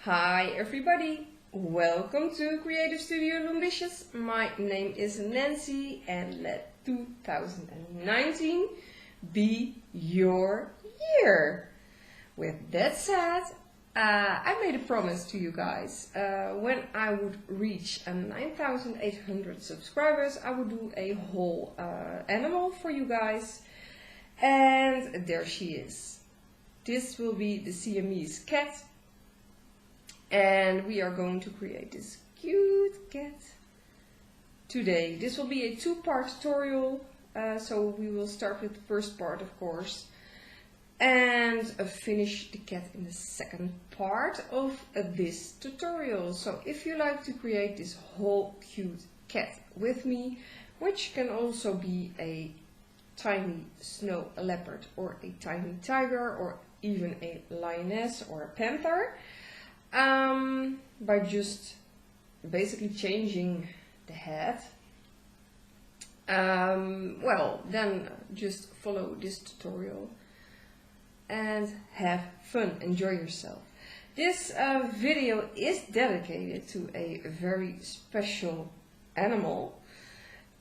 Hi everybody, welcome to Creative Studio Loombicious. My name is Nancy and let 2019 be your year. With that said, I made a promise to you guys. When I would reach 9,800 subscribers, I would do a whole animal for you guys. And there she is. This will be the Siamese cat. And we are going to create this cute cat today. This will be a two-part tutorial. So we will start with the first part, of course. And finish the cat in the second part of this tutorial. So if you like to create this whole cute cat with me, which can also be a tiny snow leopard or a tiny tiger or even a lioness or a panther, by just basically changing the head, well, then just follow this tutorial and have fun, enjoy yourself. This video is dedicated to a very special animal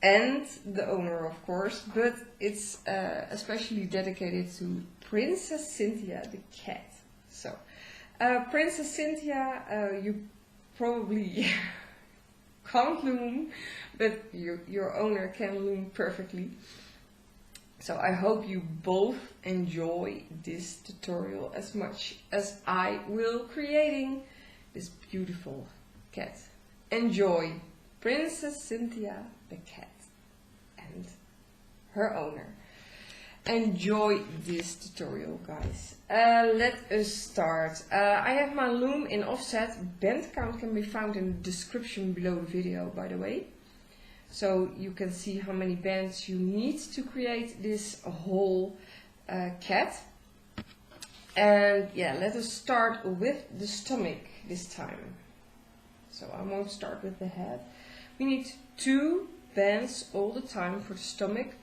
and the owner, of course, but it's especially dedicated to Princess Cynthia the cat. So Princess Cynthia, you probably can't loom, but your owner can loom perfectly. So I hope you both enjoy this tutorial as much as I will creating this beautiful cat. Enjoy Princess Cynthia the cat and her owner. Enjoy this tutorial, guys. Let us start. I have my loom in offset. Band count can be found in the description below the video, by the way. So you can see how many bands you need to create this whole cat. And yeah, let us start with the stomach this time. So I won't start with the head. We need 2 bands all the time for the stomach,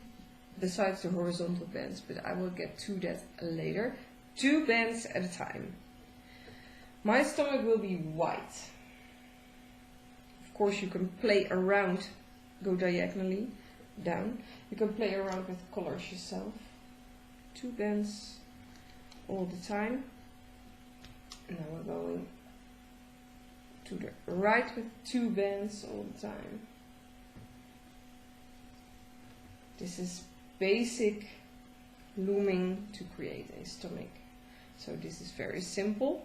besides the horizontal bands, but I will get to that later. 2 bands at a time. My stomach will be white. Of course you can play around, go diagonally down. You can play around with colors yourself. 2 bands all the time. And now we're going to the right with 2 bands all the time. This is basic looming to create a stomach. So this is very simple.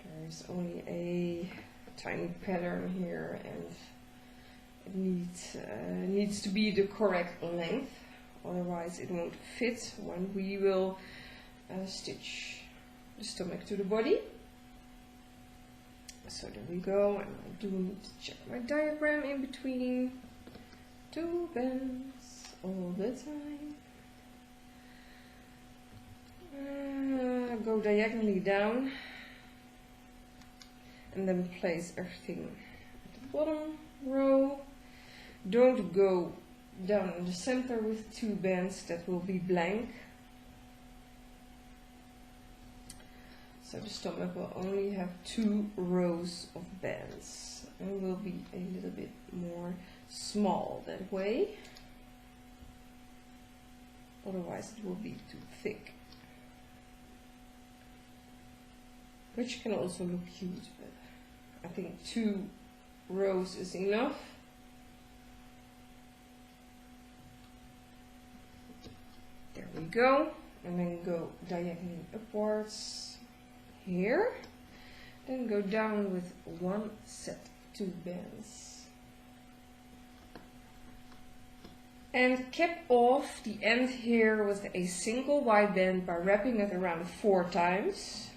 There is only a tiny pattern here and it needs to be the correct length, otherwise it won't fit when we will stitch the stomach to the body. So there we go, and I do need to check my diagram in between. 2 bands all the time. Go diagonally down and then place everything at the bottom row. Don't go down in the center with 2 bands, that will be blank. So the stomach will only have 2 rows of bands and will be a little bit more small that way, otherwise it will be too thick, which can also look cute, but I think 2 rows is enough. There we go, and then go diagonally upwards here, then go down with 1 set 2 bands. And cap off the end here with a single white band by wrapping it around 4 times.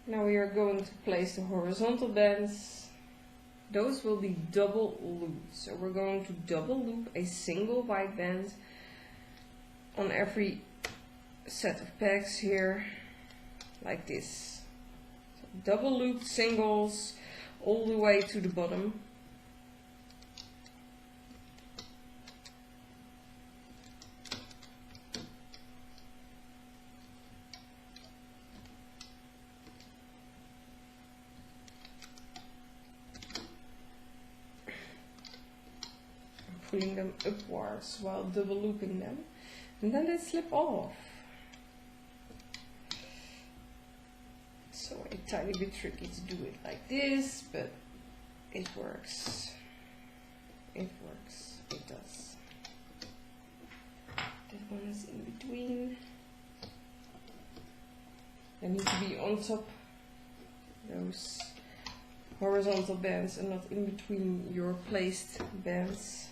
Now we are going to place the horizontal bands. Those will be double looped. So we're going to double loop a single white band on every set of pegs here, like this. So double looped singles all the way to the bottom. pulling them upwards while double looping them, and then they slip off. So a tiny bit tricky to do it like this, but it works. It works. It does. That one is in between. They need to be on top those horizontal bands and not in between your placed bands.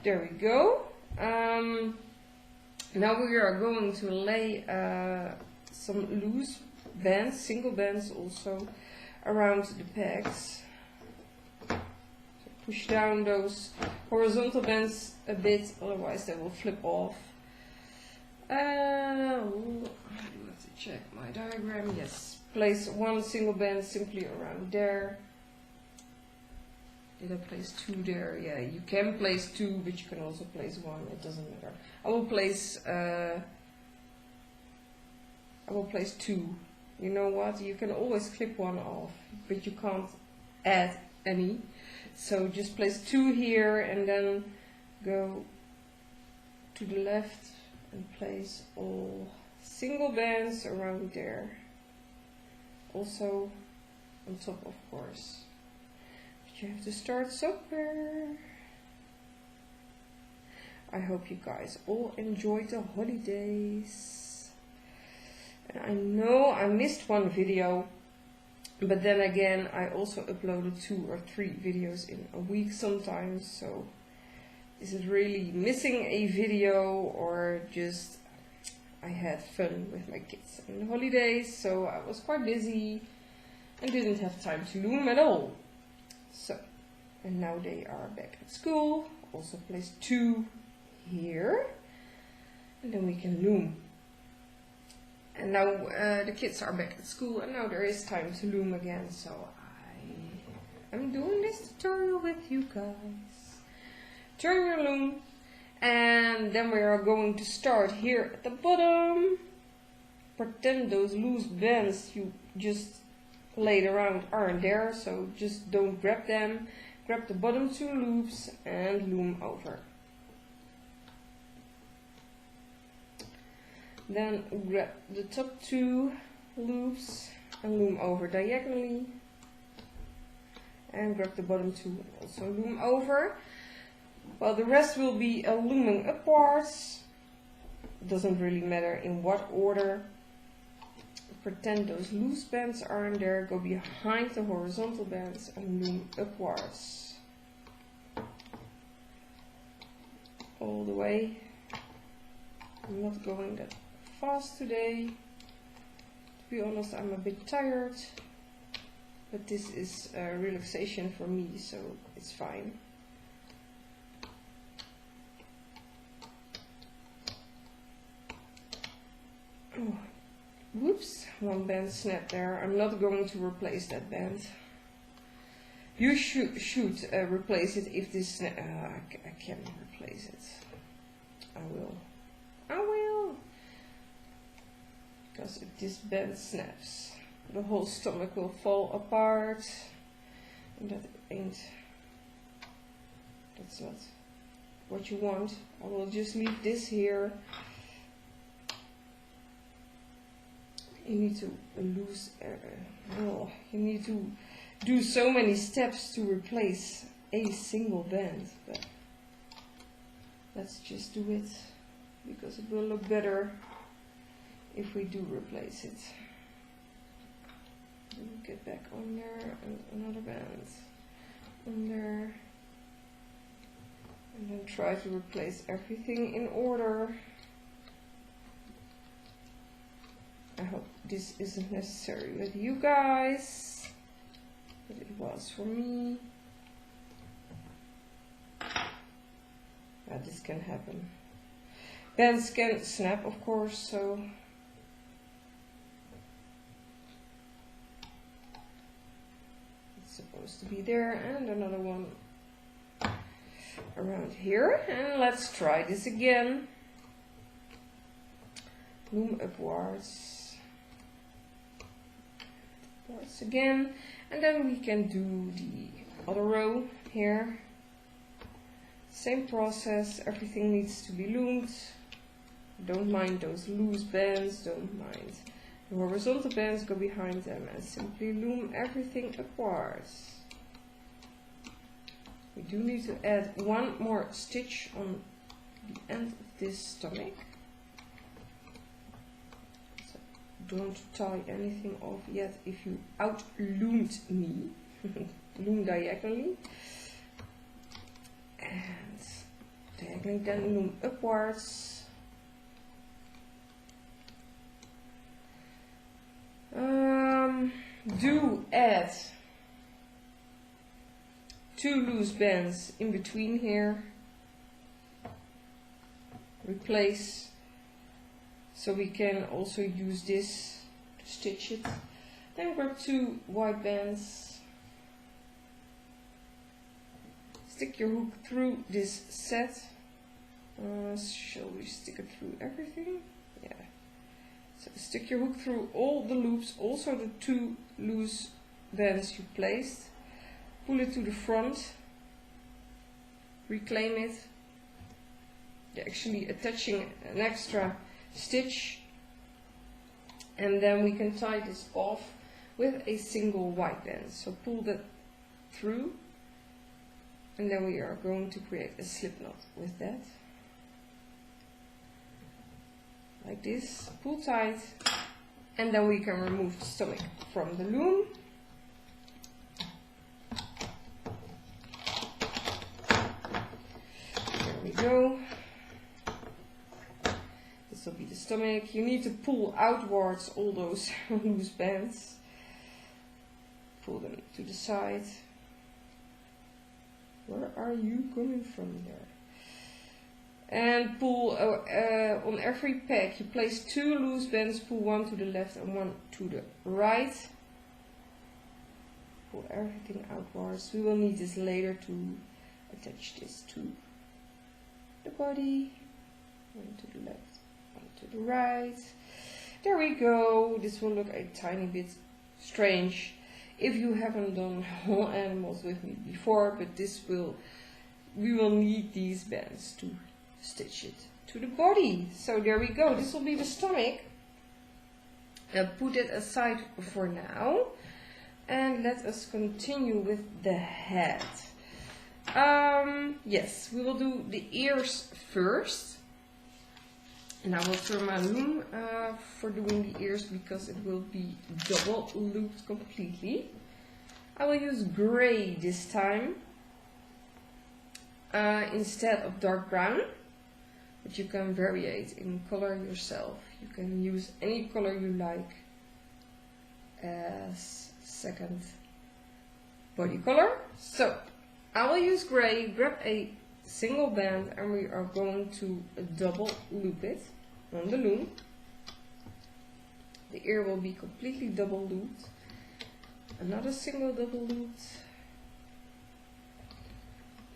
There we go. Now we are going to lay some loose bands, single bands also, around the pegs. So push down those horizontal bands a bit, otherwise they will flip off. I do have to check my diagram. Yes, place one single band simply around there. Did I place two there? Yeah, you can place two, but you can also place one. It doesn't matter. I will place two. You know what? You can always clip one off, but you can't add any. So just place two here and then go to the left and place all single bands around there. Also on top, of course. But you have to start somewhere. I hope you guys all enjoyed the holidays. And I know I missed one video, but then again I also uploaded 2 or 3 videos in a week sometimes, so is it really missing a video or just I had fun with my kids in the holidays, so I was quite busy and didn't have time to loom at all. So, and now they are back at school. Also place 2 here, and then we can loom. And now the kids are back at school, and now there is time to loom again, so I'm doing this tutorial with you guys. Turn your loom, and then we are going to start here at the bottom. Pretend those loose bands you just laid around aren't there, so just don't grab them. Grab the bottom 2 loops and loom over. Then grab the top 2 loops and loom over diagonally. And grab the bottom 2 and also loom over. Well, the rest will be a looming upwards. It doesn't really matter in what order. Pretend those loose bands aren't there. Go behind the horizontal bands and loom upwards. All the way. I'm not going that fast today. To be honest, I'm a bit tired. But this is a relaxation for me, so it's fine. Oh, whoops, one band snapped there. I'm not going to replace that band. You should replace it if this I can replace it. I will. Because if this band snaps, the whole stomach will fall apart, and that's not what you want. I will just leave this here. You need to you need to do so many steps to replace a single band, but let's just do it because it will look better if we do replace it. Get back on there and another band on there, and then try to replace everything in order. I hope this isn't necessary with you guys, but it was for me. This can happen. Bands can snap, of course, so it's supposed to be there, and another one around here. And let's try this again. Loom upwards. Again, and then we can do the other row here. Same process, everything needs to be loomed. Don't mind those loose bands, don't mind the horizontal bands, go behind them and simply loom everything apart. We do need to add one more stitch on the end of this stomach. So don't tie anything off yet if you out-loomed me. Loom diagonally. And diagonally, then loom upwards. Do add 2 loose bands in between here. Replace, so we can also use this to stitch it. Then grab 2 white bands. Stick your hook through this set. Shall we stick it through everything? Yeah. So stick your hook through all the loops, also the 2 loose bands you placed. Pull it to the front. Reclaim it. You're actually attaching an extra stitch. And then we can tie this off with a single white band. So pull that through. And then we are going to create a slip knot with that. Like this, pull tight, and then we can remove the stomach from the loom. There we go. This will be the stomach. You need to pull outwards all those loose bands. Pull them to the side. Where are you coming from there? And pull on every peg, you place 2 loose bands, pull 1 to the left and 1 to the right. Pull everything outwards. We will need this later to attach this to the body. 1 to the left, 1 to the right. There we go. This will look a tiny bit strange if you haven't done whole animals with me before, but we will need these bands to stitch it to the body. So there we go. This will be the stomach. Put it aside for now, and let us continue with the head. Yes, we will do the ears first, and I will turn my loom for doing the ears because it will be double looped completely. I will use gray this time instead of dark brown. But you can vary it in color yourself. You can use any color you like as second body color. So I will use gray, grab a single band, and we are going to double loop it on the loom. The ear will be completely double looped. Another single double looped.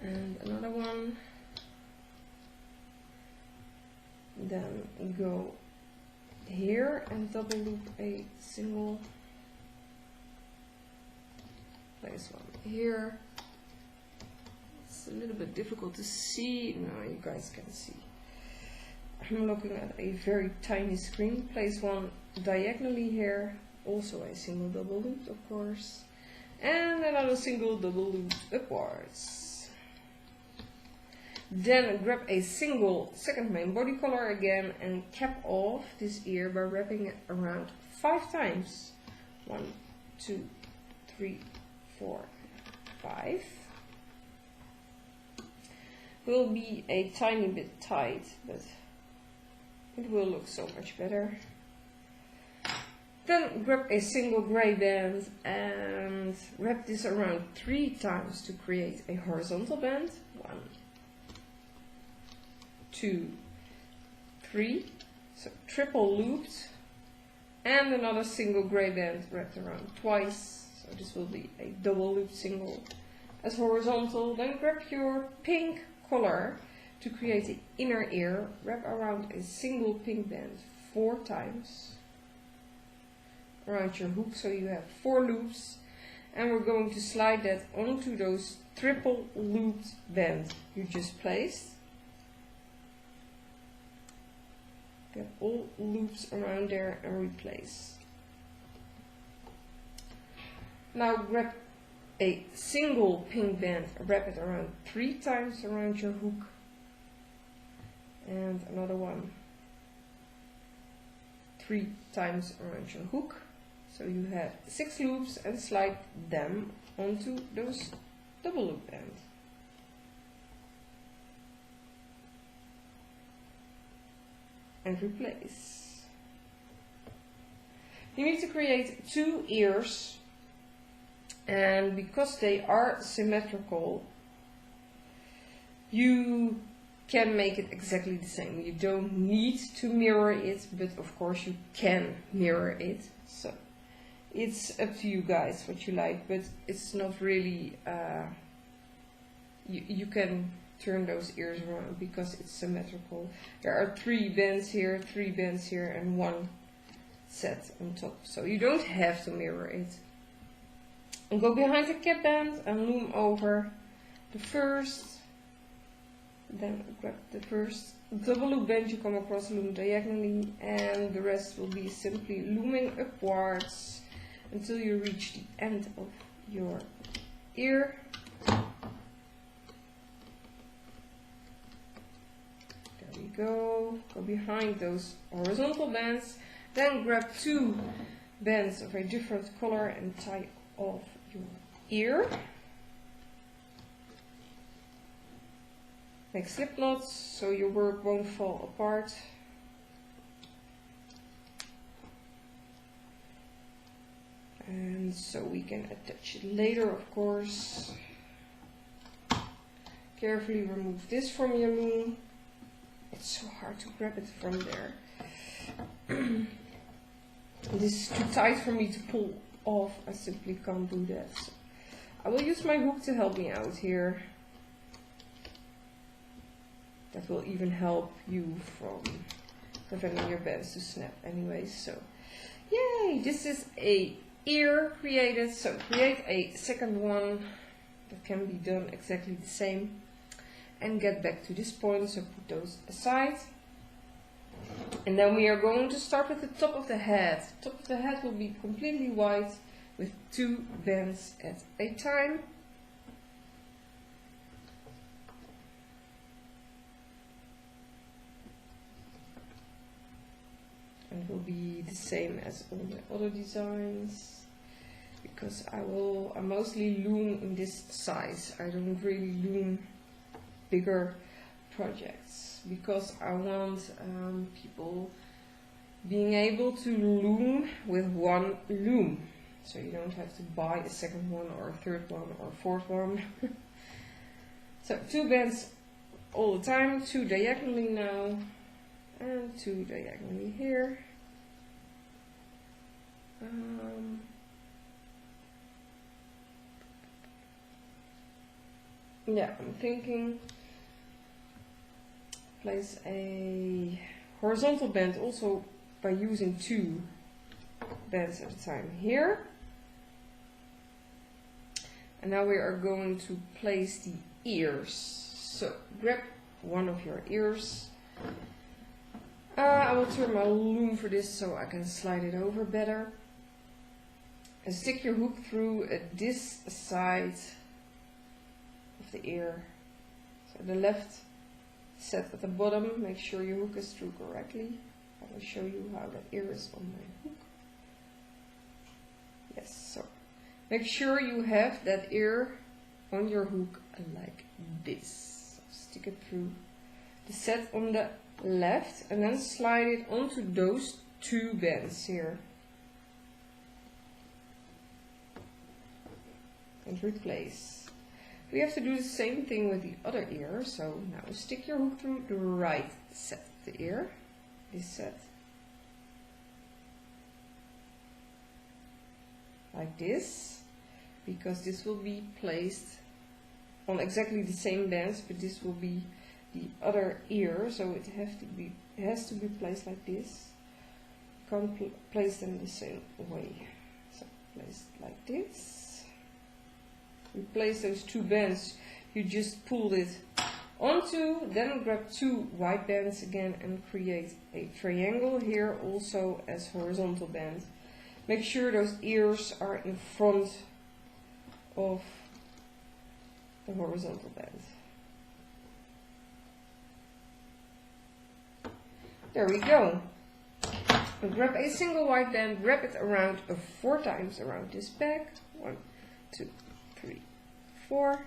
And another one. Then go here and double loop a single, place one here. It's a little bit difficult to see. No, you guys can see. I'm looking at a very tiny screen. Place one diagonally here, also a single double loop of course, and another single double loop upwards. Then grab a single second main body color again and cap off this ear by wrapping it around 5 times. 1, 2, 3, 4, 5. Will be a tiny bit tight, but it will look so much better. Then grab a single gray band and wrap this around 3 times to create a horizontal band. 1, 2, 3, so triple looped, and another single gray band wrapped around twice, so this will be a double looped single as horizontal. Then grab your pink color to create the inner ear, wrap around a single pink band 4 times around your hook, so you have 4 loops, And we're going to slide that onto those triple looped bands you just placed. Get all loops around there and replace. Now grab a single pink band, wrap it around 3 times around your hook, and another one 3 times around your hook. So you have 6 loops, and slide them onto those double loop bands. And replace. You need to create 2 ears, and because they are symmetrical, you can make it exactly the same. You don't need to mirror it, but of course you can mirror it. So it's up to you guys what you like, but it's not really, you can turn those ears around because it's symmetrical. There are 3 bands here, 3 bands here, and 1 set on top. So you don't have to mirror it. And go behind the cap band and loom over the first, then grab the first double loop band you come across, loom diagonally, and the rest will be simply looming upwards until you reach the end of your ear. There we go. Go behind those horizontal bands, then grab 2 bands of a different color and tie off your ear. Make slip knots so your work won't fall apart. And so we can attach it later, of course. Carefully remove this from your loom. It's so hard to grab it from there. This is too tight for me to pull off. I simply can't do that. So I will use my hook to help me out here. That will even help you from preventing your bands to snap anyway. So yay, this is a ear created. So create a second one that can be done exactly the same, and get back to this point. So put those aside. And then we are going to start with the top of the head. The top of the head will be completely white with 2 bands at a time. And it will be the same as all the other designs, because I mostly loom in this size. I don't really loom bigger projects because I want people being able to loom with 1 loom, so you don't have to buy a second one or a third one or a fourth one. So 2 bands all the time, 2 diagonally now, and 2 diagonally here. Yeah, I'm thinking place a horizontal band also by using 2 bands at a time here. And now we are going to place the ears. So grab one of your ears. I will turn my loom for this so I can slide it over better. And stick your hook through this side of the ear. So the left set at the bottom, make sure your hook is through correctly. I will show you how that ear is on my hook. Yes, so make sure you have that ear on your hook like this. So stick it through the set on the left and then slide it onto those 2 bands here. And replace. We have to do the same thing with the other ear, so now stick your hook through the right set of the ear, this set, like this, because this will be placed on exactly the same bands, but this will be the other ear, so it has to be placed like this. Can't place them the same way, so place it like this. replace those 2 bands you just pulled it onto, then grab 2 white bands again and create a triangle here also as horizontal band. Make sure those ears are in front of the horizontal band. There we go. And grab a single white band, wrap it around 4 times around this back. 1, 2, 3, 4.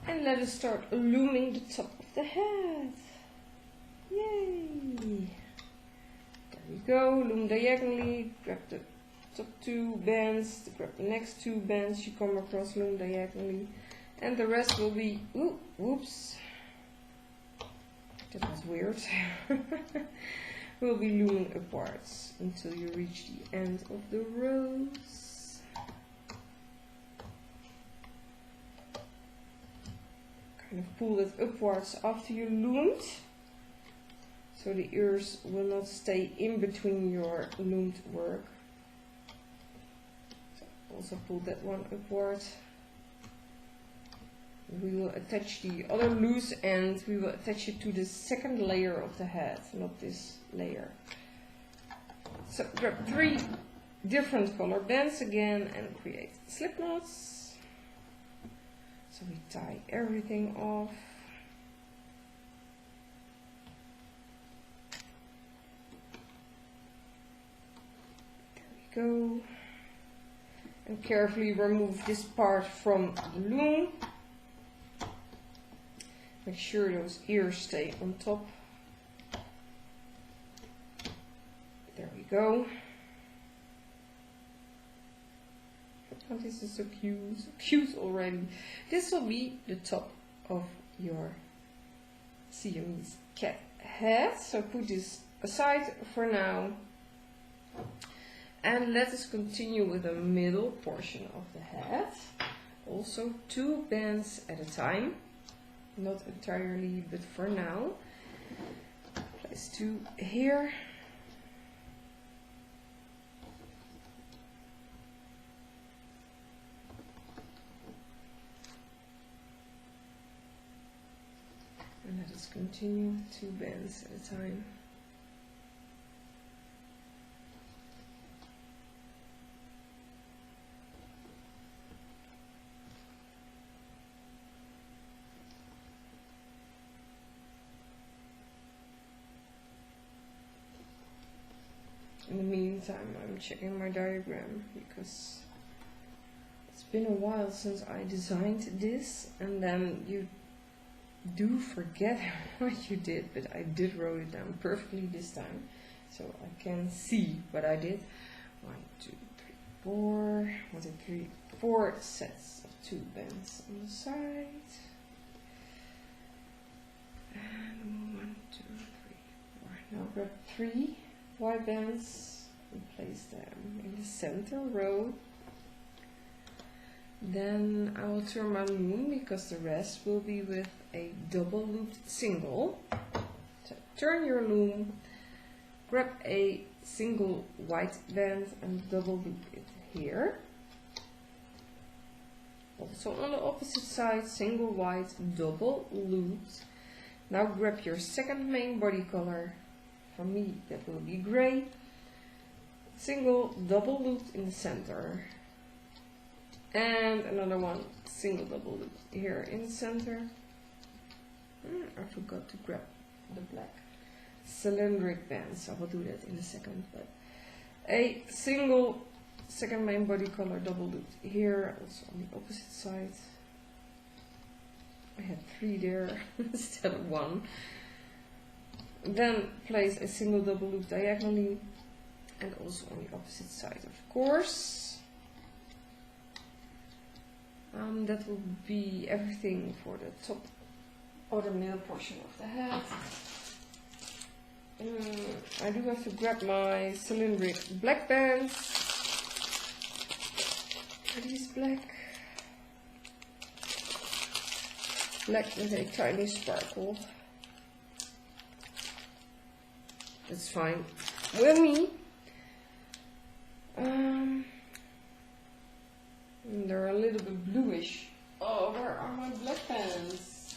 And let us start looming the top of the head. Yay! There we go. Loom diagonally. Grab the top 2 bands. Grab the next 2 bands you come across. Loom diagonally. And the rest will be... Ooh, whoops. That was weird. Will be looming upwards until you reach the end of the rows. Kind of pull it upwards after you loomed, so the ears will not stay in between your loomed work. So also pull that one upwards. We will attach the other loose end, we will attach it to the second layer of the head, not this layer. So grab 3 different color bands again and create slip knots. So we tie everything off. There we go. And carefully remove this part from the loom. Make sure those ears stay on top. There we go. Oh, this is so cute. So cute already. This will be the top of your Siamese cat head. So put this aside for now. And let us continue with the middle portion of the head. Also 2 bands at a time. Not entirely, but for now. Place 2 here. And let us continue 2 bands at a time. In the meantime, I'm checking my diagram because it's been a while since I designed this, and then you do forget what you did, but I did wrote it down perfectly this time, so I can see what I did. 1, 2, 3, 4. 1, 2, 3, 4 sets of 2 bands on the side. And 1, 2, 3, 4. Now grab 3 white bands and place them in the center row. Then I will turn my loom because the rest will be with a double looped single. So turn your loom, grab a single white band and double loop it here. Also on the opposite side, single white, double looped. Now grab your second main body color. For me, that will be gray. Single double looped in the center. And another one, single double looped here in the center. I forgot to grab the black cylindric bands. I will do that in a second. But a single second main body color double looped here, also on the opposite side. I had 3 there instead of 1. Then place a single double loop diagonally and also on the opposite side, of course. That will be everything for the top or the middle portion of the head. I do have to grab my cylindric black bands. Are these black? Black with a tiny sparkle. That's fine with me. And they're a little bit bluish. Oh, where are my black pens?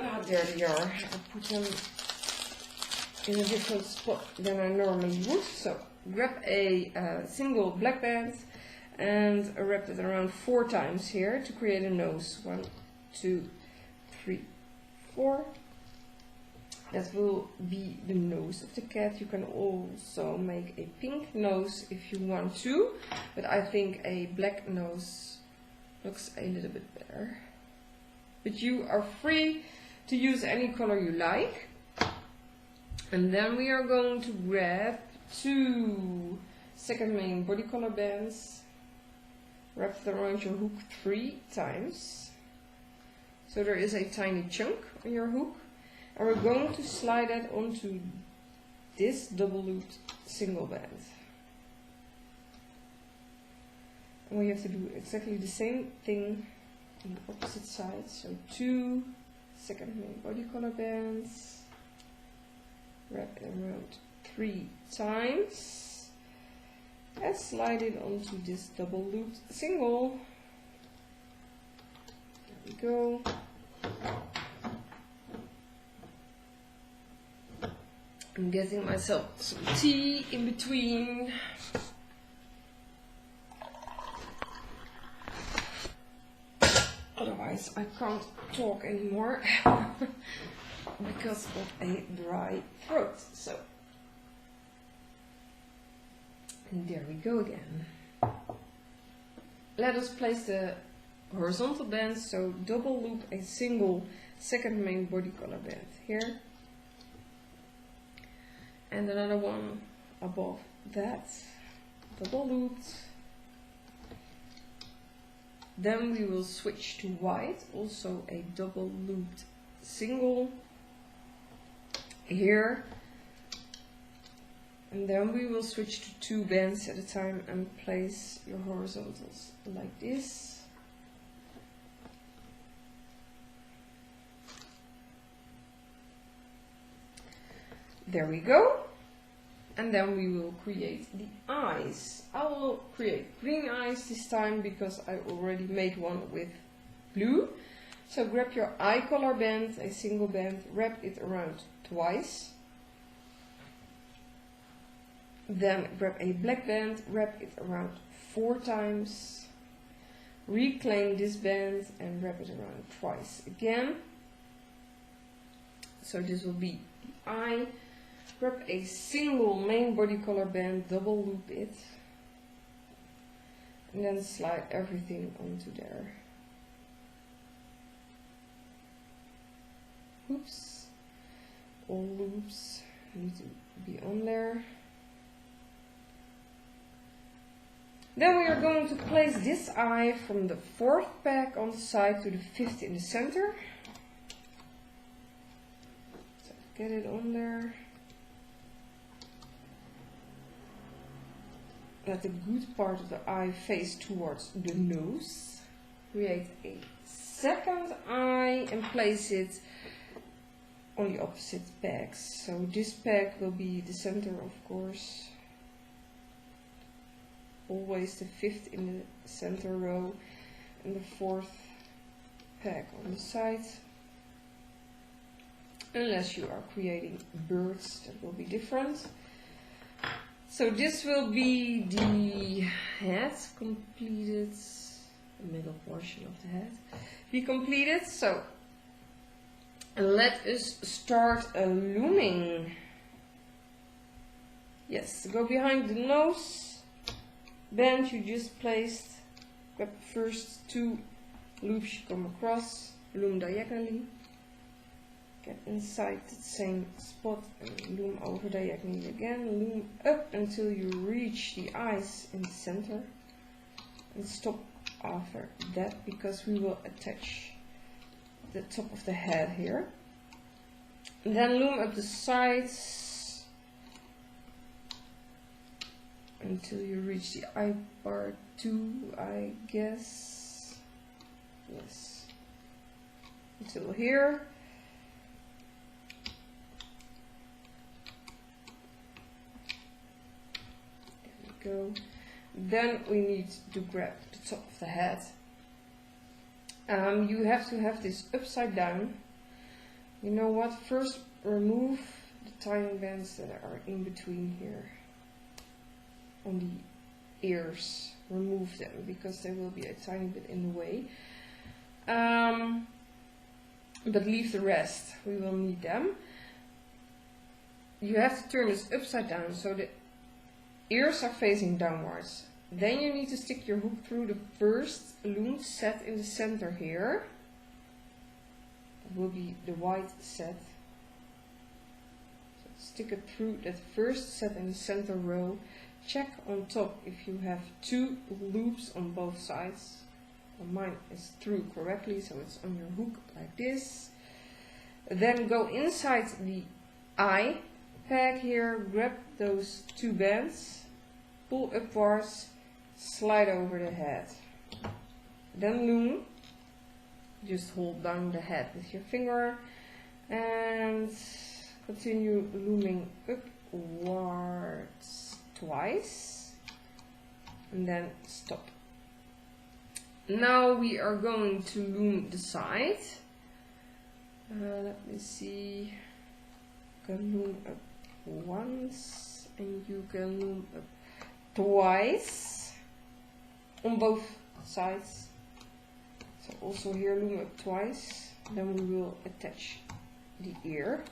Ah, there they are. I put them in a different spot than I normally would. So grab a single black band and wrap it around 4 times here to create a nose. 1, 2, 3, 4. That will be the nose of the cat. You can also make a pink nose if you want to, but I think a black nose looks a little bit better. But you are free to use any color you like. And then we are going to grab 2 second main body color bands, wrap it around your hook 3 times. So there is a tiny chunk on your hook. And we're going to slide that onto this double looped single band. And we have to do exactly the same thing on the opposite side. So 2 second main body color bands, wrap it around 3 times, and slide it onto this double looped single. There we go. I'm getting myself some tea in between. Otherwise I can't talk anymore because of a dry throat. So, and there we go again. Let us place the horizontal band, so double loop a single second main body color band here. And another one above that, double looped. Then we will switch to white, also a double looped single here. And then we will switch to 2 bands at a time and place your horizontals like this. There we go. And then we will create the eyes. I will create green eyes this time because I already made one with blue. So grab your eye color band, a single band, wrap it around twice. Then grab a black band, wrap it around 4 times. Reclaim this band and wrap it around twice again. So this will be the eye. Grab a single main body color band, double loop it, and then slide everything onto there. Oops, all loops need to be on there. Then we are going to place this eye from the 4th pack on the side to the 5th in the center. So get it on there. Let the good part of the eye face towards the nose. Create a second eye and place it on the opposite pegs. So this peg will be the center, of course. Always the 5th in the center row and the 4th peg on the side. Unless you are creating birds, that will be different. So this will be the head completed, the middle portion of the head be completed. So let us start a looming. Yes, go behind the nose, band you just placed, grab the first 2 loops you come across, loom diagonally. Get inside the same spot and loom over diagonally again. Loom up until you reach the eyes in the center. And stop after that because we will attach the top of the head here. And then loom up the sides until you reach the eye part 2, I guess. Yes. Until here. go. Then we need to grab the top of the head. You have to have this upside down. You know what? First remove the tiny bands that are in between here on the ears. Remove them because they will be a tiny bit in the way. But leave the rest. We will need them. You have to turn this upside down so the ears are facing downwards. Then you need to stick your hook through the first loom set in the center here. It will be the white set. So stick it through that first set in the center row. Check on top if you have 2 loops on both sides. Well, mine is through correctly, so it's on your hook like this. Then go inside the eye peg here, grab those 2 bands, pull upwards, slide over the head. Then loom. Just hold down the head with your finger and continue looming upwards twice and then stop. Now we are going to loom the side. Let me see. You can loom up once and you can loom up twice on both sides. So also here loom up twice. Then we will attach the ear.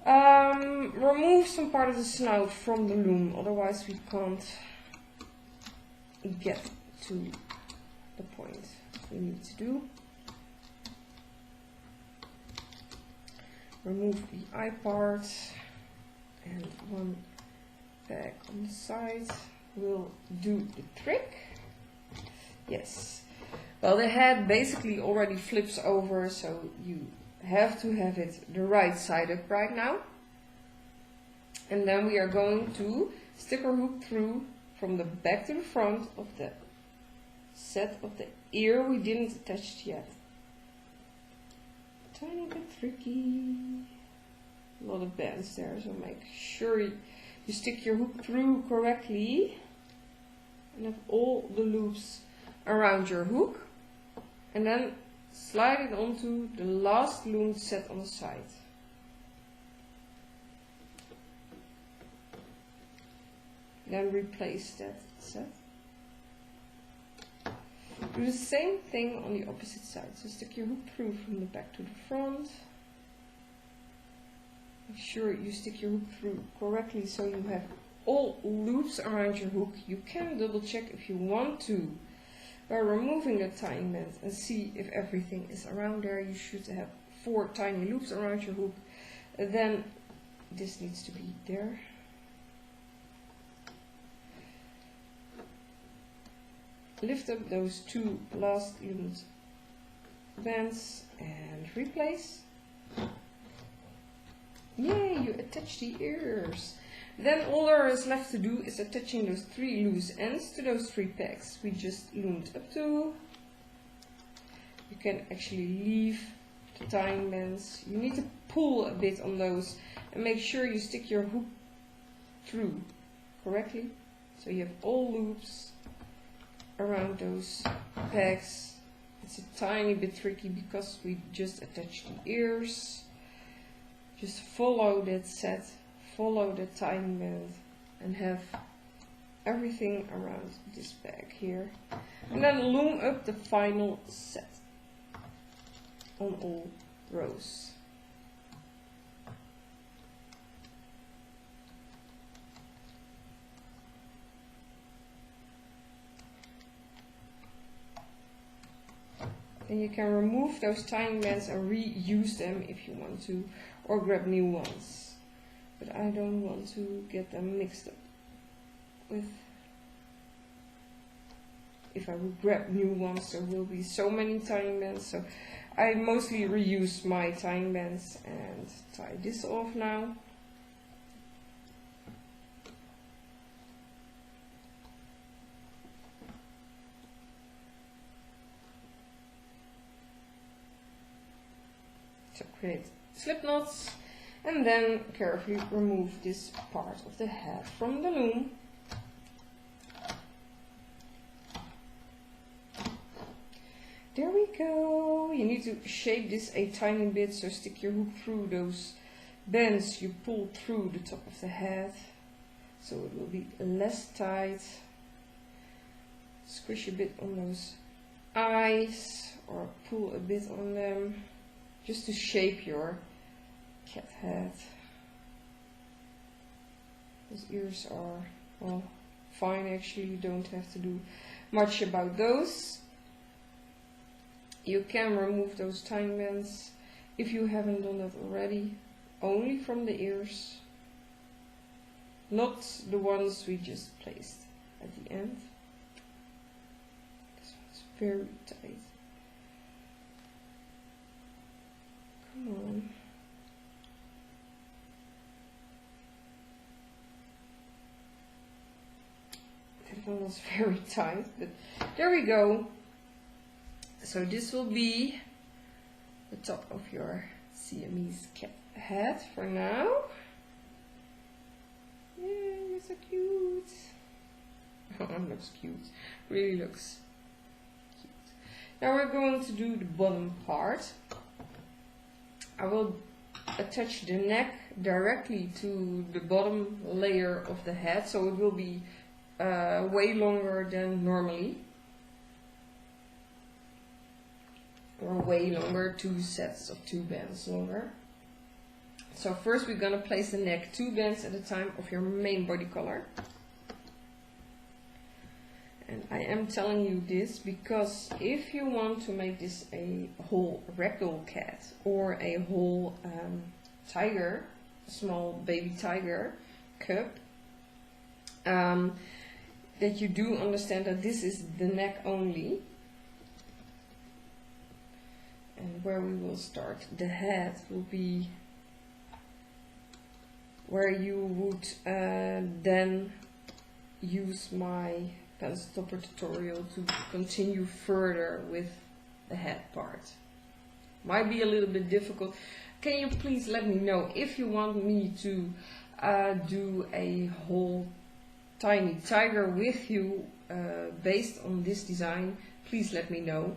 Remove some part of the snout from the loom, otherwise we can't get to the point we need to do. Remove the eye part and one peg on the side will do the trick. Yes. Well, the head basically already flips over, so you have to have it the right side up right now. And then we are going to stick our hook through from the back to the front of the set of the ear we didn't attach yet. Tiny bit tricky. A lot of bands there, so make sure you stick your hook through correctly and have all the loops around your hook. And then slide it onto the last loom set on the side. Then replace that set. Do the same thing on the opposite side. So stick your hook through from the back to the front. Make sure you stick your hook through correctly so you have all loops around your hook. You can double check if you want to by removing the tiny band and see if everything is around there. You should have 4 tiny loops around your hook. Then this needs to be there. Lift up those 2 last loomed bands and replace. Yay, you attach the ears. Then all there is left to do is attaching those 3 loose ends to those 3 pegs we just loomed up to. You can actually leave the tiny bands. You need to pull a bit on those and make sure you stick your hook through correctly so you have all loops around those pegs. It's a tiny bit tricky because we just attached the ears. Just follow that set, follow the tiny band and have everything around this peg here. And then loom up the final set on all rows. And you can remove those tiny bands and reuse them if you want to, or grab new ones. But I don't want to get them mixed up with. If I would grab new ones, there will be so many tiny bands. So I mostly reuse my tiny bands and tie this off now. So create slip knots and then carefully remove this part of the head from the loom. There we go. You need to shape this a tiny bit, so stick your hook through those bends you pull through the top of the head, so it will be less tight. Squish a bit on those eyes or pull a bit on them, just to shape your cat head. Those ears are, well, fine actually, you don't have to do much about those. You can remove those tiny bends if you haven't done that already, only from the ears, not the ones we just placed at the end. This one's very tight. Come on. That one was very tight, but there we go. So this will be the top of your Siamese cat head for now. Yeah, you're so cute. Oh, it looks cute. Really looks cute. Now we're going to do the bottom part. I will attach the neck directly to the bottom layer of the head, so it will be way longer than normally. Or way longer, 2 sets of 2 bands longer. So first we're going to place the neck 2 bands at a time of your main body color. And I am telling you this because if you want to make this a whole ragdoll cat or a whole tiger, small baby tiger cub, that you do understand that this is the neck only. And where we will start the head will be where you would then use my pencil topper tutorial to continue further with the head part. Might be a little bit difficult. Can you please let me know if you want me to do a whole tiny tiger with you based on this design? Please let me know.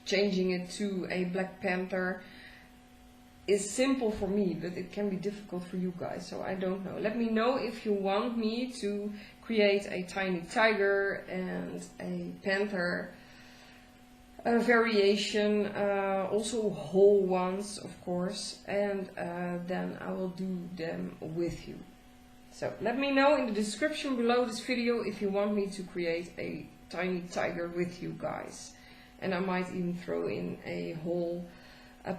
Changing it to a black panther is simple for me, but it can be difficult for you guys, so I don't know. Let me know if you want me to create a tiny tiger and a panther variation, also whole ones of course, and then I will do them with you. So let me know in the description below this video if you want me to create a tiny tiger with you guys. And I might even throw in a whole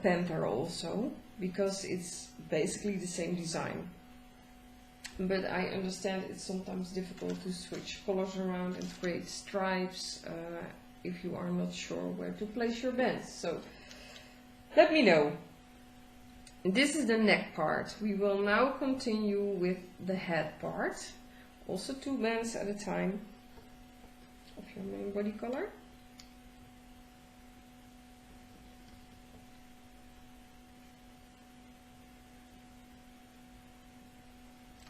panther also, because it's basically the same design. But I understand it's sometimes difficult to switch colors around and create stripes if you are not sure where to place your bands. So let me know. This is the neck part. We will now continue with the head part. Also 2 bands at a time of your main body color.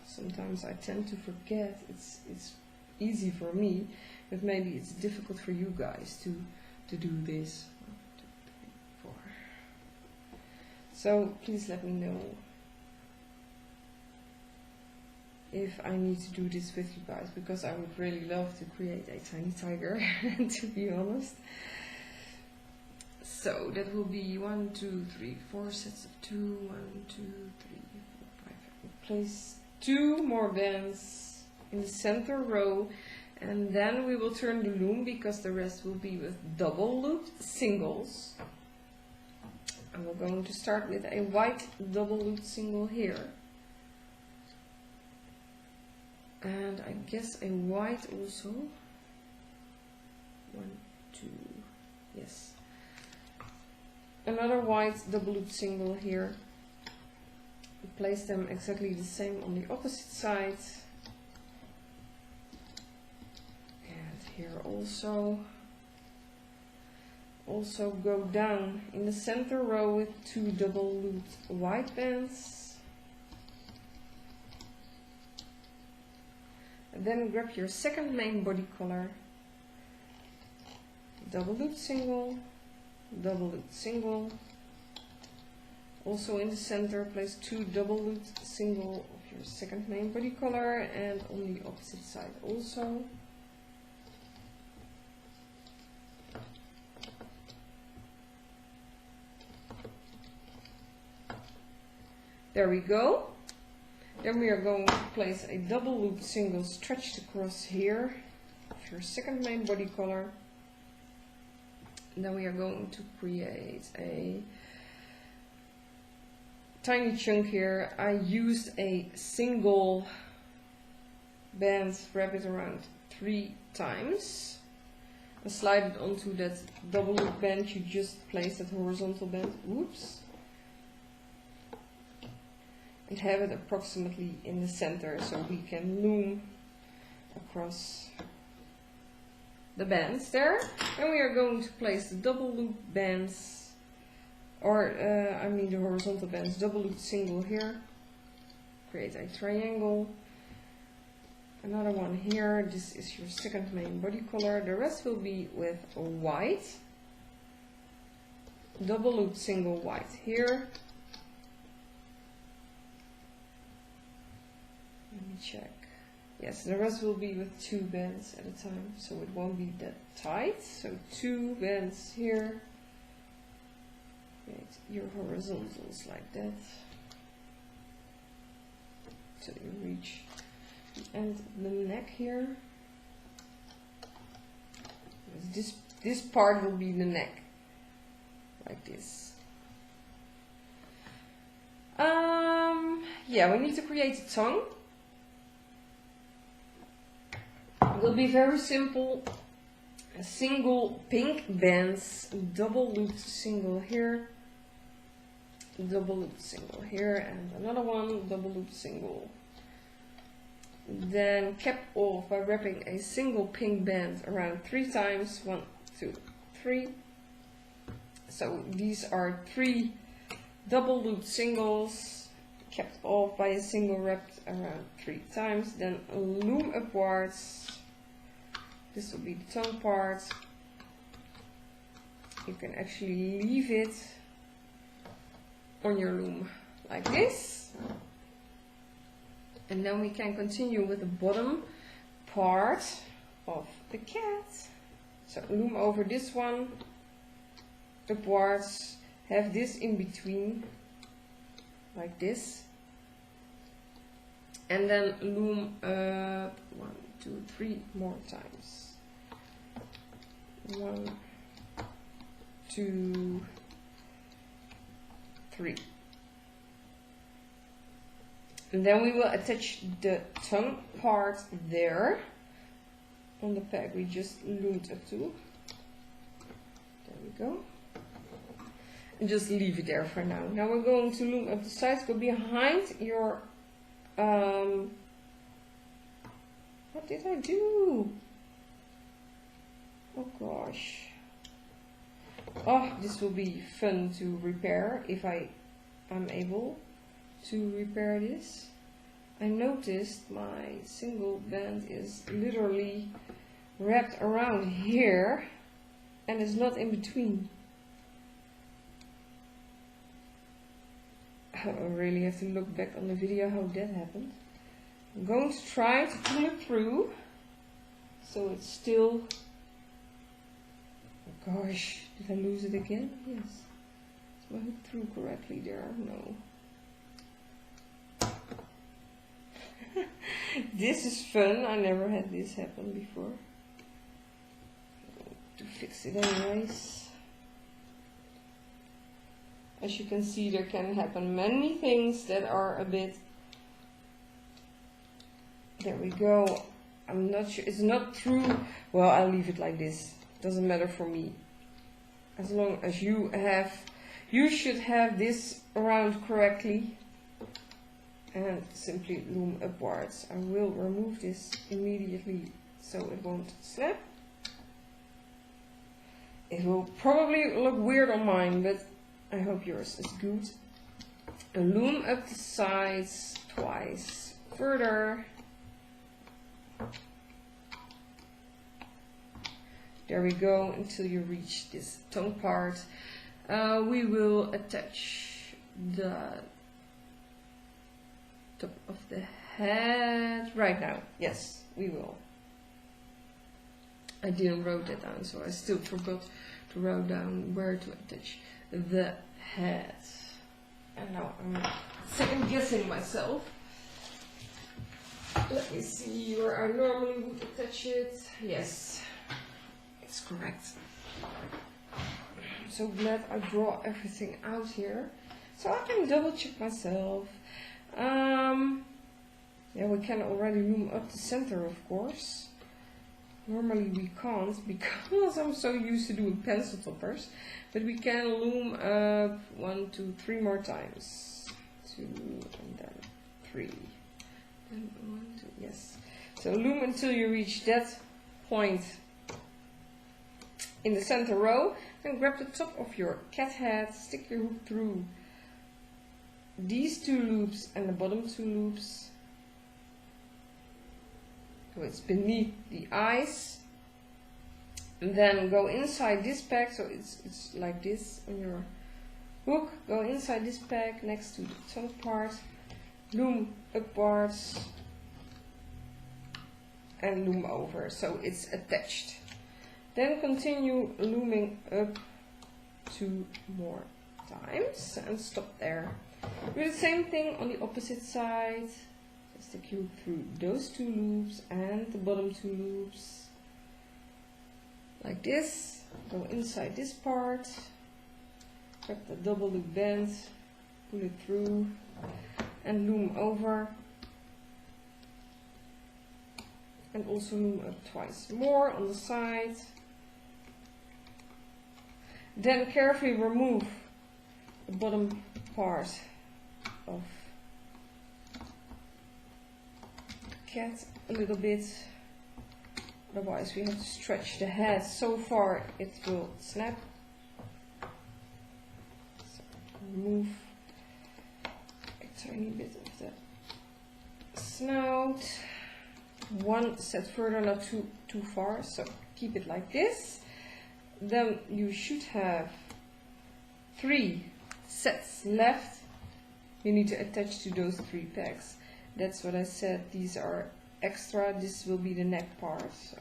Sometimes I tend to forget. It's easy for me, but maybe it's difficult for you guys to do this. 1, 2, 3, 4. So please let me know if I need to do this with you guys, because I would really love to create a tiny tiger, to be honest. So that will be 1, 2, 3, 4 sets of 2. 1, 2, 3, 4, 5. Place 2 more bands in the center row, and then we will turn the loom because the rest will be with double looped singles. And we're going to start with a white double looped single here, and I guess a white also. 1, 2, yes, another white double looped single here. Place them exactly the same on the opposite side, and here also go down in the center row with 2 double looped white bands, and then grab your second main body color, double loop single, double loop single. Also in the center, place 2 double loop single of your second main body color, and on the opposite side also. There we go. Then we are going to place a double loop single stretched across here of your second main body color. And then we are going to create a tiny chunk here. I used a single band, wrap it around 3 times, and slide it onto that double loop band you just placed, that horizontal band. Whoops. And have it approximately in the center so we can loom across the bands there. And we are going to place the double loop bands, or I mean the horizontal bands, double loop single here, create a triangle, another one here. This is your second main body color. The rest will be with white, double loop single white here. Let me check. Yes, the rest will be with 2 bands at a time, so it won't be that tight. So 2 bands here. Create your horizontals like that, so you reach the end of the neck here. This part will be the neck, like this. Yeah, we need to create a tongue. It will be very simple. A single pink bands, double loop single here, double loop single here, and another one, double loop single. Then cap off by wrapping a single pink band around 3 times. 1, 2, 3. So these are 3 double loop singles, capped off by a single wrapped around 3 times. Then loom upwards. This will be the tongue part. You can actually leave it on your loom like this. And then we can continue with the bottom part of the cat. So loom over this one, upwards, have this in between, like this. And then loom 1, 2, 3 more times. 1, 2, 3. And then we will attach the tongue part there on the peg we just loomed up to. There we go. And just leave it there for now. Now we're going to loom up the sides, go behind your what did I do? Oh gosh. Oh, this will be fun to repair if I am able to repair this. I noticed my single band is literally wrapped around here and is not in between. I really have to look back on the video how that happened. I'm going to try to pull it through so it's still. Oh gosh, did I lose it again? Yes. Is my hook through correctly there? No. This is fun. I never had this happen before. I'm going to fix it anyways. As you can see, there can happen many things that are a bit. There we go. I'm not sure. It's not true. Well, I'll leave it like this. Doesn't matter for me. As long as you should have this around correctly. And simply loom upwards. I will remove this immediately so it won't snap. It will probably look weird on mine, but I hope yours is good. And loom up the sides twice further. There we go, until you reach this tongue part. We will attach the top of the head right now. Yes, we will. I didn't write that down, so I still forgot to write down where to attach the head. And now I'm second guessing myself. Let me see where I normally would attach it. Yes, it's correct. I'm so glad I draw everything out here, so I can double check myself. Yeah, we can already loom up the center, of course. Normally we can't because I'm so used to doing pencil toppers, but we can loom up 1, 2, 3 more times. 2 and then 3. And 1, 2, yes. So loom until you reach that point in the center row. Then grab the top of your cat head, stick your hook through these 2 loops and the bottom 2 loops. So it's beneath the eyes, and then go inside this peg, so it's like this on your hook. Go inside this peg next to the tongue part, loom upwards and loom over, so it's attached. Then continue looming up 2 more times and stop there. Do the same thing on the opposite side. Stick your hook through those 2 loops and the bottom 2 loops like this. Go inside this part, grab the double loop band, pull it through and loom over, and also loom up twice more on the side. Then carefully remove the bottom part of cat a little bit, otherwise we have to stretch the head so far it will snap. So remove a tiny bit of the snout, 1 set further, not too far, so keep it like this. Then you should have 3 sets left. You need to attach to those 3 pegs. That's what I said, these are extra, this will be the neck part. So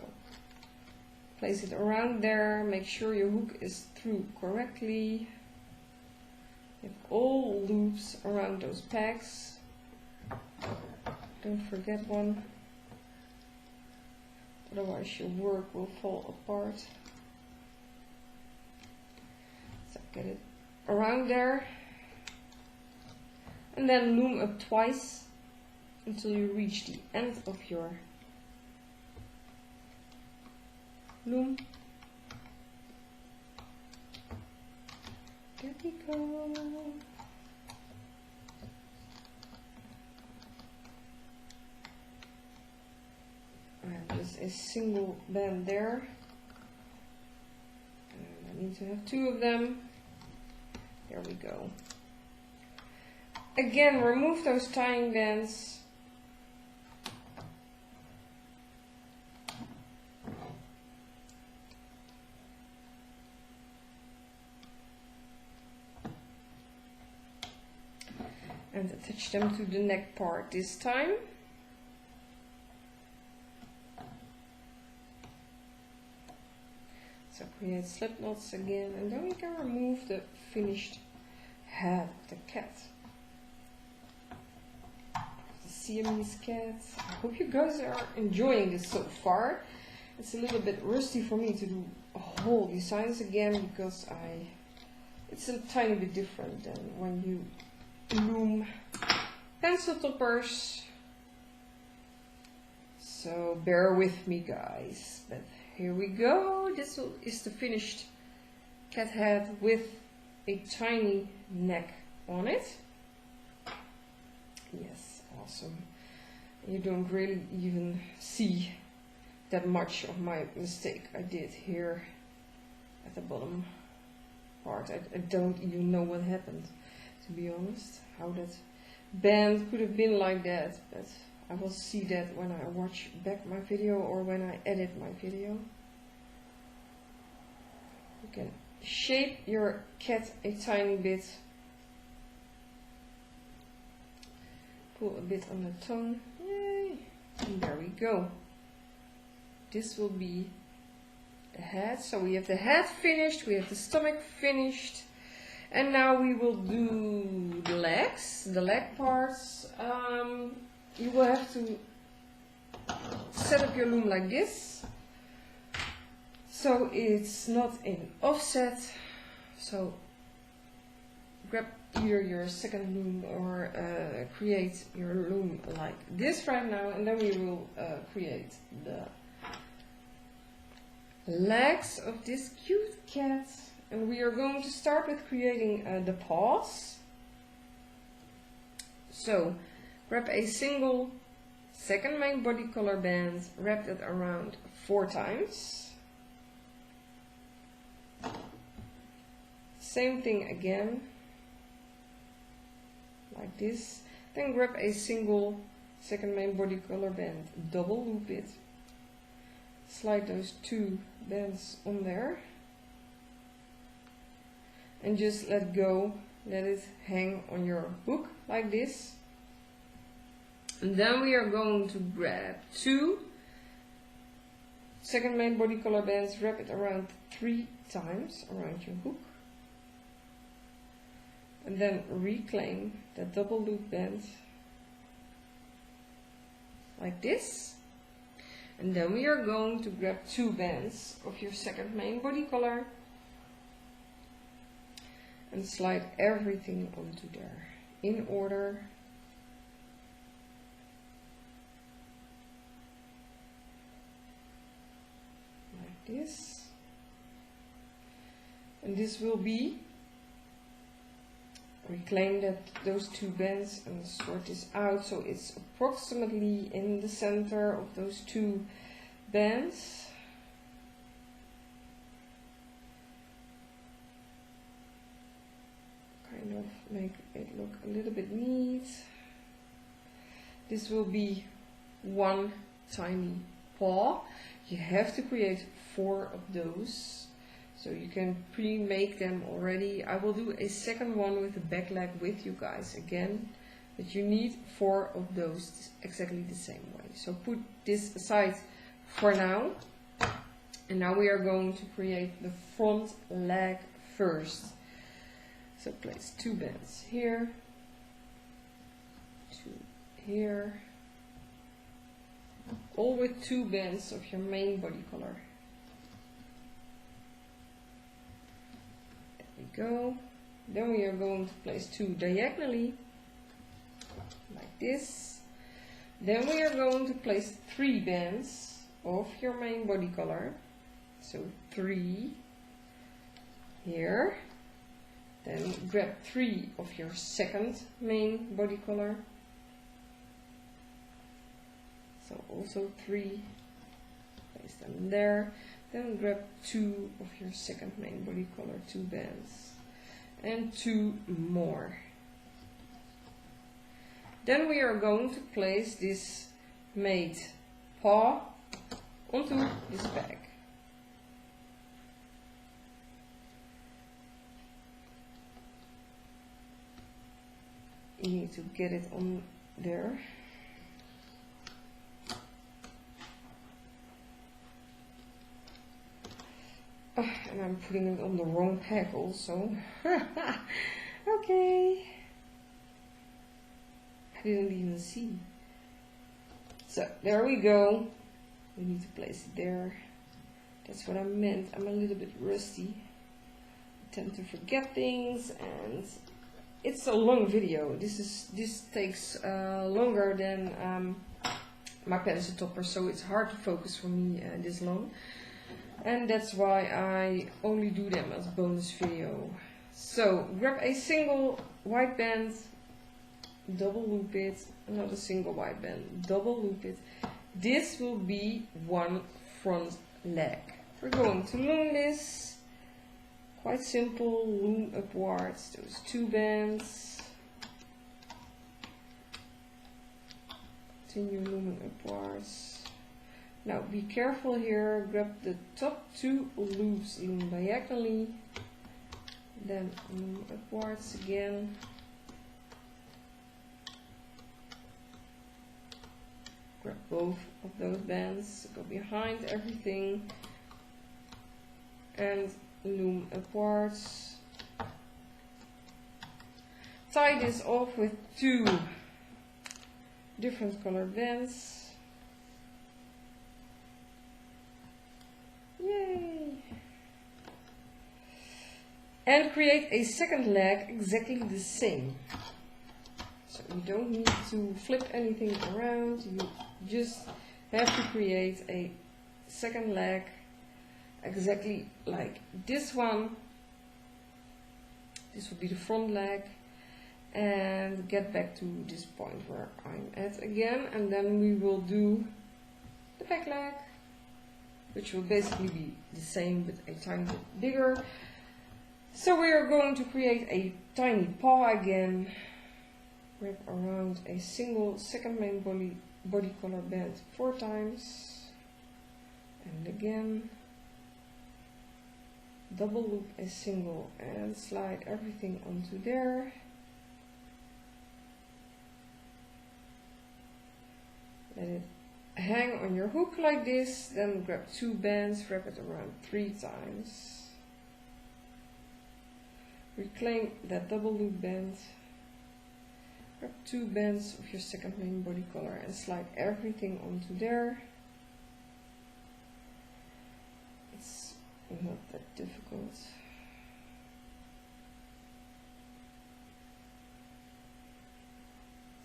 place it around there, make sure your hook is through correctly. You have all loops around those pegs. Don't forget one, otherwise your work will fall apart. So get it around there. And then loom up twice until you reach the end of your loom. There we go. And just a single band there. And I need to have 2 of them. There we go. Again, remove those tying bands. And attach them to the neck part this time. So create slip knots again, and then we can remove the finished head of the cat. The Siamese cat. I hope you guys are enjoying this so far. It's a little bit rusty for me to do whole designs again, because it's a tiny bit different than when you loom pencil toppers. So bear with me, guys. But here we go. This is the finished cat head with a tiny neck on it. Yes, awesome. You don't really even see that much of my mistake I did here at the bottom part. I don't even know what happened, to be honest, how that band could have been like that, but I will see that when I watch back my video or when I edit my video. can shape your cat a tiny bit. Pull a bit on the tongue. Yay! And there we go. This will be the head. So we have the head finished, we have the stomach finished. And now we will do the legs, the leg parts. You will have to set up your loom like this. So it's not in offset. So grab either your second loom or create your loom like this right now, and then we will create the legs of this cute cat. And we are going to start with creating the paws. So grab a single second main body color band, wrap it around 4 times. Same thing again, like this. Then grab a single second main body color band, double loop it, slide those 2 bands on there, and just let go, let it hang on your hook like this. And then we are going to grab 2 second main body color bands, wrap it around 3 times around your hook, and then reclaim that double loop band like this. And then we are going to grab 2 bands of your second main body color and slide everything onto there in order. Like this. And this will be, reclaim those 2 bands and sort this out so it's approximately in the center of those 2 bands. Kind of make it look a little bit neat. This will be 1 tiny paw. You have to create 4 of those, so you can pre-make them already. I will do a second one with the back leg with you guys again, but you need 4 of those exactly the same way. So put this aside for now, and now we are going to create the front leg first. So place 2 bands here, 2 here, all with 2 bands of your main body color. Go. Then we are going to place 2 diagonally like this. Then we are going to place 3 bands of your main body color, so 3 here. Then grab 3 of your second main body color, so also 3, place them there. Then grab 2 of your second main body color, 2 bands, and 2 more. Then we are going to place this made paw onto this bag. You need to get it on there. And I'm putting it on the wrong peg also. Okay. I didn't even see. So there we go. We need to place it there. That's what I meant. I'm a little bit rusty. I tend to forget things, and it's a long video. This takes longer than my pencil topper, so it's hard to focus for me this long. And that's why I only do them as bonus video. So grab a single white band, double loop it, another single white band, double loop it. This will be 1 front leg. We're going to loom this. Quite simple, loom upwards, those 2 bands. Continue looming upwards. Now be careful here, grab the top 2 loops, loom diagonally, then loom upwards again. Grab both of those bands, go behind everything and loom upwards. Tie this off with 2 different color bands. Yay! And create a second leg exactly the same. So you don't need to flip anything around, you just have to create a second leg exactly like this one. This will be the front leg, and get back to this point where I'm at again, and then we will do the back leg, which will basically be the same but a tiny bit bigger. So we are going to create a tiny paw again, wrap around a single second main body color band 4 times, and again double loop a single and slide everything onto there. Let it hang on your hook like this, then grab 2 bands, wrap it around 3 times. Reclaim that double loop band, grab 2 bands of your second main body color and slide everything onto there. It's not that difficult.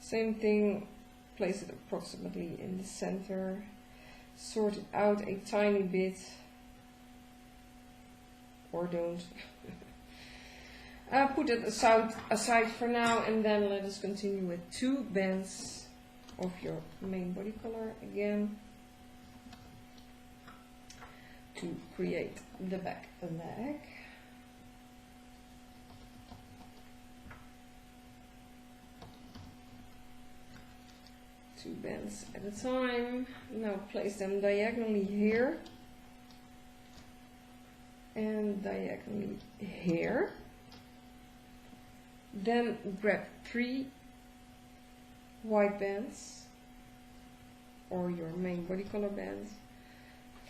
Same thing, place it approximately in the center, sort it out a tiny bit, or don't. Put it aside for now, and then let us continue with 2 bands of your main body color again to create the back leg. Two bands at a time. Now place them diagonally here and diagonally here. Then grab 3 white bands or your main body color bands,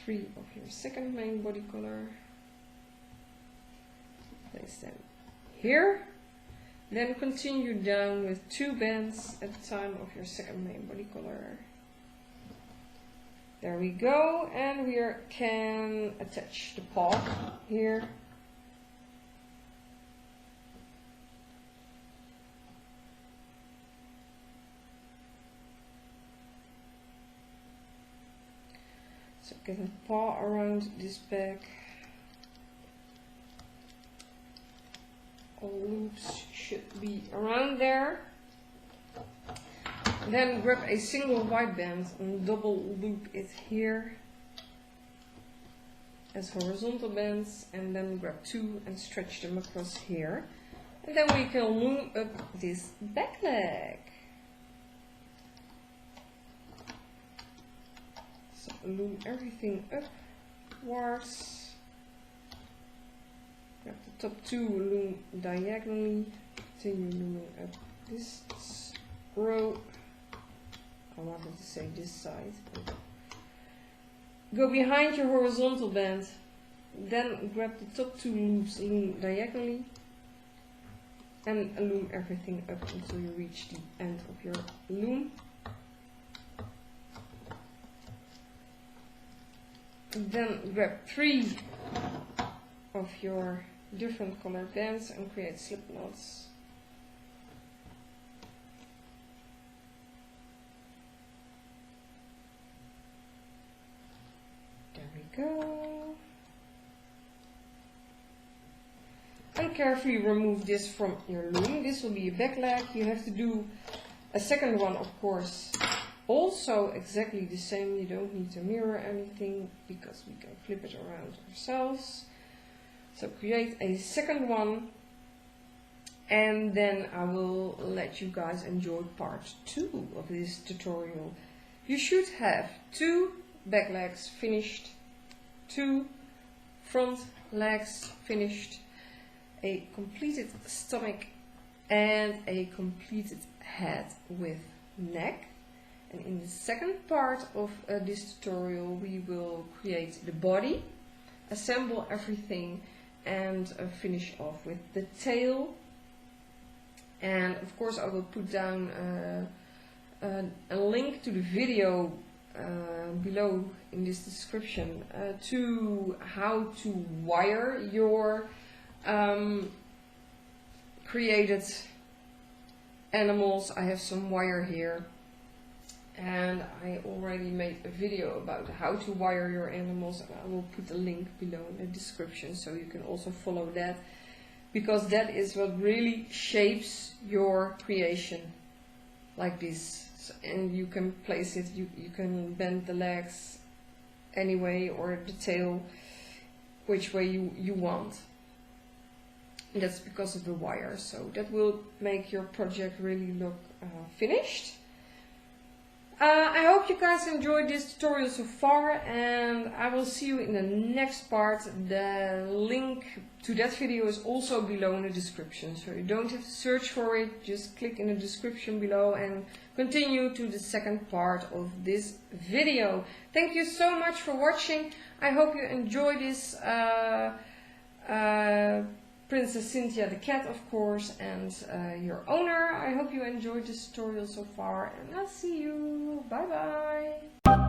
3 of your second main body color, place them here, then continue down with 2 bands at a time of your second main body color. There we go, and we can attach the paw here. So get a paw around this back. All loops should be around there. Then grab a single white band and double loop it here as horizontal bands, and then grab 2 and stretch them across here. And then we can loom up this back leg. So loom everything upwards. Grab the top 2, loom diagonally, continue looming up this row. I wanted to say this side. Go behind your horizontal band, then grab the top 2 loops, loom diagonally, and loom everything up until you reach the end of your loom. Then grab 3 of your different color bands and create slip knots. There we go. And carefully remove this from your loom. This will be a back leg. You have to do a second one, of course, also exactly the same. You don't need to mirror anything because we can flip it around ourselves. So create a second one, and then I will let you guys enjoy part 2 of this tutorial. You should have 2 back legs finished, 2 front legs finished, a completed stomach and a completed head with neck. And in the second part of this tutorial we will create the body, assemble everything, and finish off with the tail. And of course I will put down a link to the video below in this description to how to wire your created animals. I have some wire here, and I already made a video about how to wire your animals, and I will put the link below in the description so you can also follow that, because that is what really shapes your creation, like this. And you can place it, you can bend the legs anyway, or the tail which way you want. And that's because of the wire, so that will make your project really look finished. I hope you guys enjoyed this tutorial so far, and I will see you in the next part. The link to that video is also below in the description, so you don't have to search for it. Just click in the description below and continue to the second part of this video. Thank you so much for watching. I hope you enjoy this Princess Cynthia the cat, of course, and your owner. I hope you enjoyed this tutorial so far, and I'll see you. Bye bye.